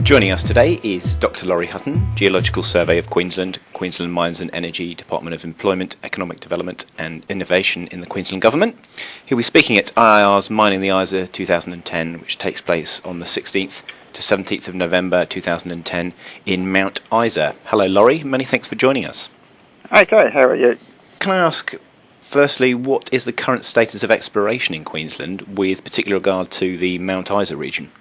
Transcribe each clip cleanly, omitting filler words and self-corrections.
Joining us today is Dr Laurie Hutton, Geological Survey of Queensland, Queensland Mines and Energy, Department of Employment, Economic Development and Innovation in the Queensland Government. He'll be speaking at IIR's Mining the Isa 2010, which takes place on the 16th to 17th of November 2010 in Mount Isa. Hello Laurie, many thanks for joining us. Okay, how are you? Can I ask, firstly, what is the current status of exploration in Queensland with particular regard to the Mount Isa region?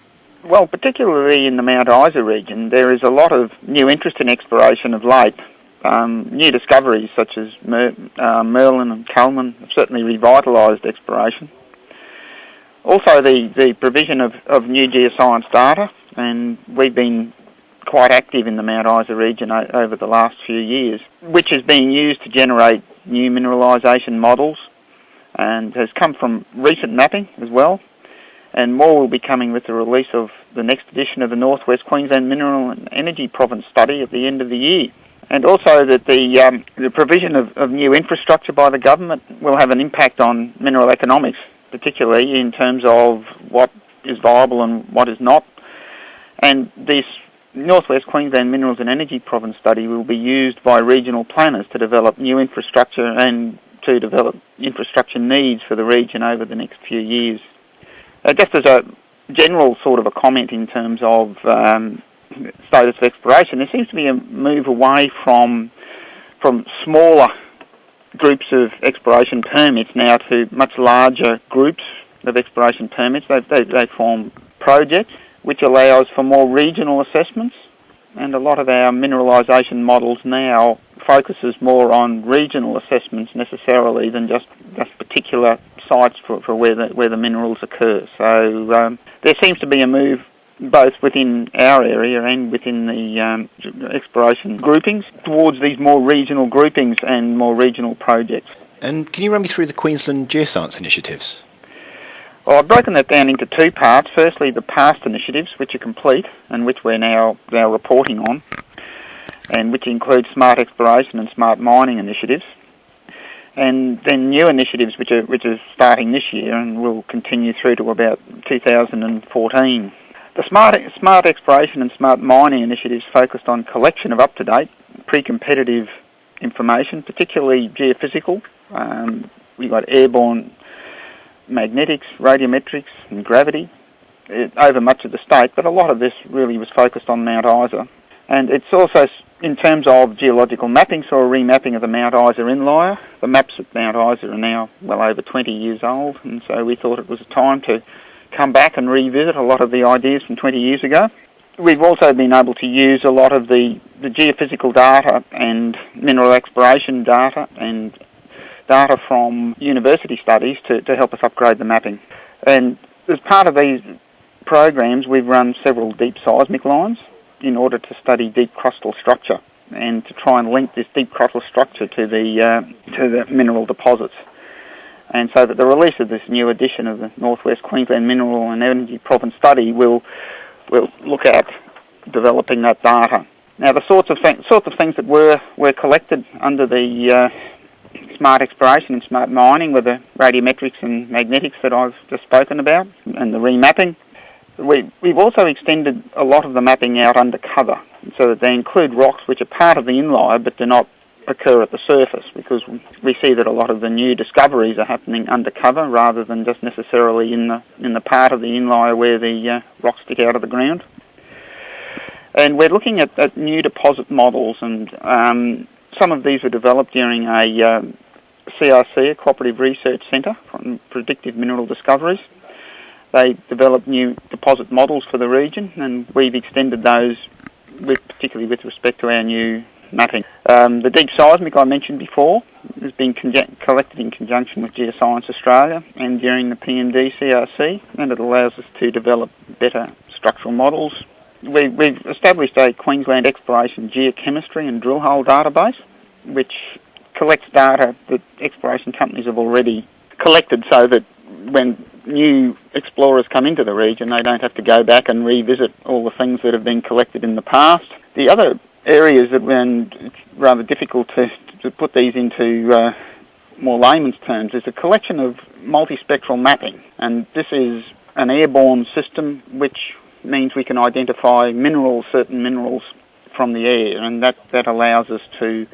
Well, particularly in the Mount Isa region, there is a lot of new interest in exploration of late. New discoveries such as Merlin and Coleman have certainly revitalised exploration. Also, the provision of new geoscience data, and we've been quite active in the Mount Isa region over the last few years, which is being used to generate new mineralisation models and has come from recent mapping as well. And more will be coming with the release of the next edition of the Northwest Queensland Mineral and Energy Province study at the end of the year. And also that the provision of new infrastructure by the government will have an impact on mineral economics, particularly in terms of what is viable and what is not. And this Northwest Queensland Minerals and Energy Province study will be used by regional planners to develop new infrastructure and to develop infrastructure needs for the region over the next few years. Just as a general sort of a comment in terms of status of exploration, there seems to be a move away from smaller groups of exploration permits now to much larger groups of exploration permits. They form projects, which allows for more regional assessments, and a lot of our mineralisation models now focuses more on regional assessments necessarily than just particular sites for where the minerals occur. So there seems to be a move both within our area and within the exploration groupings towards these more regional groupings and more regional projects. And can you run me through the Queensland Geoscience initiatives? Well, I've broken that down into two parts. Firstly, the past initiatives, which are complete and which we're now reporting on, and which include smart exploration and smart mining initiatives. And then new initiatives which are starting this year and will continue through to about 2014. The smart exploration and smart mining initiatives focused on collection of up-to-date, pre-competitive information, particularly geophysical. We've got airborne magnetics, radiometrics and gravity over much of the state, but a lot of this really was focused on Mount Isa. And it's also, in terms of geological mapping, so a remapping of the Mount Isa inlier. The maps at Mount Isa are now well over 20 years old, and so we thought it was time to come back and revisit a lot of the ideas from 20 years ago. We've also been able to use a lot of the geophysical data and mineral exploration data and data from university studies to help us upgrade the mapping. And as part of these programs, we've run several deep seismic lines in order to study deep crustal structure and to try and link this deep crustal structure to the mineral deposits. And so that the release of this new edition of the Northwest Queensland Mineral and Energy Province study will look at developing that data. Now, the sorts of things that were collected under the smart exploration and smart mining were the radiometrics and magnetics that I've just spoken about, and the remapping. We've also extended a lot of the mapping out undercover, so that they include rocks which are part of the inlier but do not occur at the surface, because we see that a lot of the new discoveries are happening undercover rather than just necessarily in the part of the inlier where the rocks stick out of the ground. And we're looking at new deposit models, and some of these were developed during a CRC, a Cooperative Research Centre for Predictive Mineral Discoveries. They developed new deposit models for the region, and we've extended those, particularly with respect to our new mapping. The deep seismic I mentioned before has been collected in conjunction with Geoscience Australia and during the PMD CRC, and it allows us to develop better structural models. We've established a Queensland Exploration Geochemistry and Drill Hole database, which collects data that exploration companies have already collected, so that when new explorers come into the region, they don't have to go back and revisit all the things that have been collected in the past. The other areas that when it's rather difficult to put these into more layman's terms is a collection of multispectral mapping, and this is an airborne system which means we can identify certain minerals from the air, and that allows us to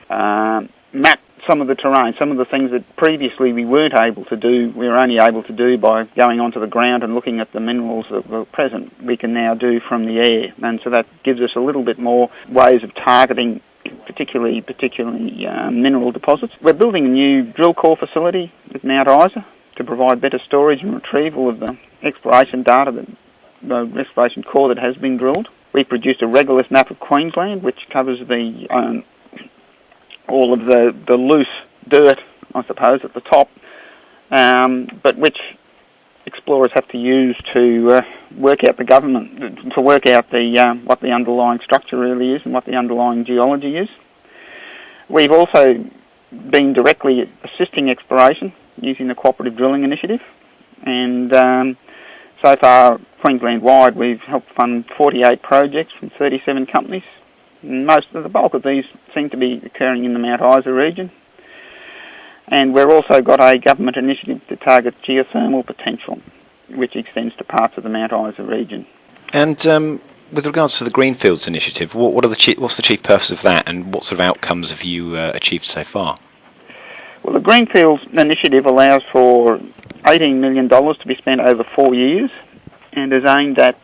map some of the terrain, some of the things that previously we weren't able to do. We were only able to do by going onto the ground and looking at the minerals that were present. We can now do from the air, and so that gives us a little bit more ways of targeting particularly mineral deposits. We're building a new drill core facility at Mount Isa to provide better storage and retrieval of the exploration data, the exploration core that has been drilled. We produced a regolith map of Queensland, which covers all of the loose dirt, I suppose, at the top, but which explorers have to use to work out what the underlying structure really is and what the underlying geology is. We've also been directly assisting exploration using the Cooperative Drilling Initiative, and so far, Queensland-wide, we've helped fund 48 projects from 37 companies. The bulk of these seem to be occurring in the Mount Isa region. And we've also got a government initiative to target geothermal potential, which extends to parts of the Mount Isa region. And with regards to the Greenfields initiative, what's the chief purpose of that, and what sort of outcomes have you achieved so far? Well, the Greenfields initiative allows for $18 million to be spent over 4 years and is aimed at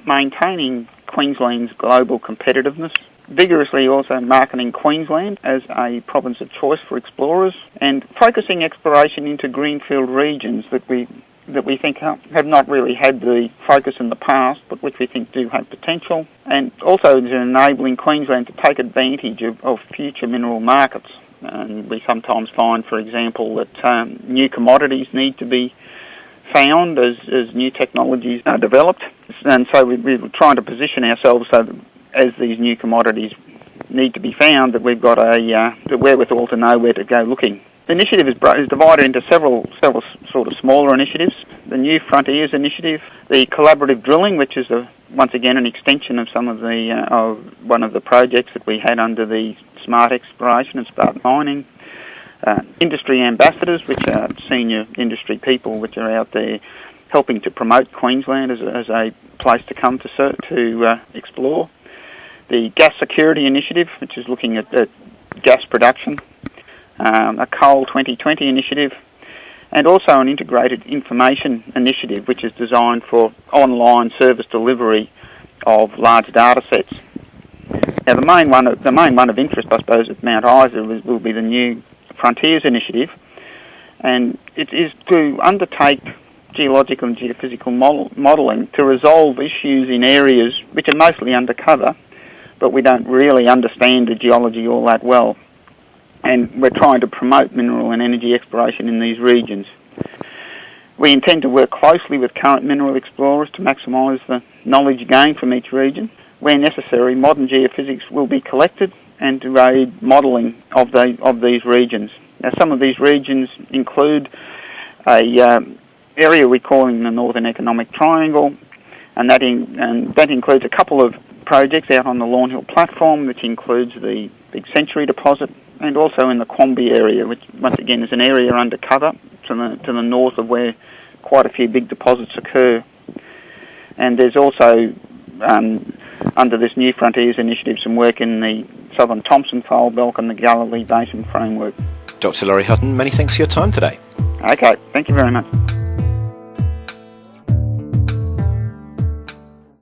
maintaining Queensland's global competitiveness, vigorously also marketing Queensland as a province of choice for explorers, and focusing exploration into greenfield regions that we think have not really had the focus in the past, but which we think do have potential, and also is enabling Queensland to take advantage of future mineral markets. And we sometimes find, for example, that new commodities need to be found as new technologies are developed, and so we're trying to position ourselves so that as these new commodities need to be found, that we've got the wherewithal to know where to go looking. The initiative is divided into several sort of smaller initiatives. The New Frontiers Initiative, the collaborative drilling, which is once again an extension of some of one of the projects that we had under the Smart Exploration and Smart Mining. Industry ambassadors, which are senior industry people which are out there helping to promote Queensland as a place to come to explore. The Gas Security Initiative, which is looking at gas production. A Coal 2020 initiative, and also an Integrated Information Initiative, which is designed for online service delivery of large data sets. Now, the main one of interest, I suppose, at Mount Isa will be the New Frontiers Initiative, and it is to undertake geological and geophysical modelling to resolve issues in areas which are mostly undercover, but we don't really understand the geology all that well. And we're trying to promote mineral and energy exploration in these regions. We intend to work closely with current mineral explorers to maximise the knowledge gained from each region. Where necessary, modern geophysics will be collected and to aid modelling of these regions. Now, some of these regions include a area we're calling the Northern Economic Triangle, and that includes a couple of projects out on the Lawn Hill platform, which includes the Big Century deposit, and also in the Quamby area, which once again is an area undercover to the north of where quite a few big deposits occur. And there's also, under this New Frontiers Initiative, some work in the Southern Thompson Fold Belt and the Galilee Basin framework. Dr Laurie Hutton, many thanks for your time today. Okay, thank you very much.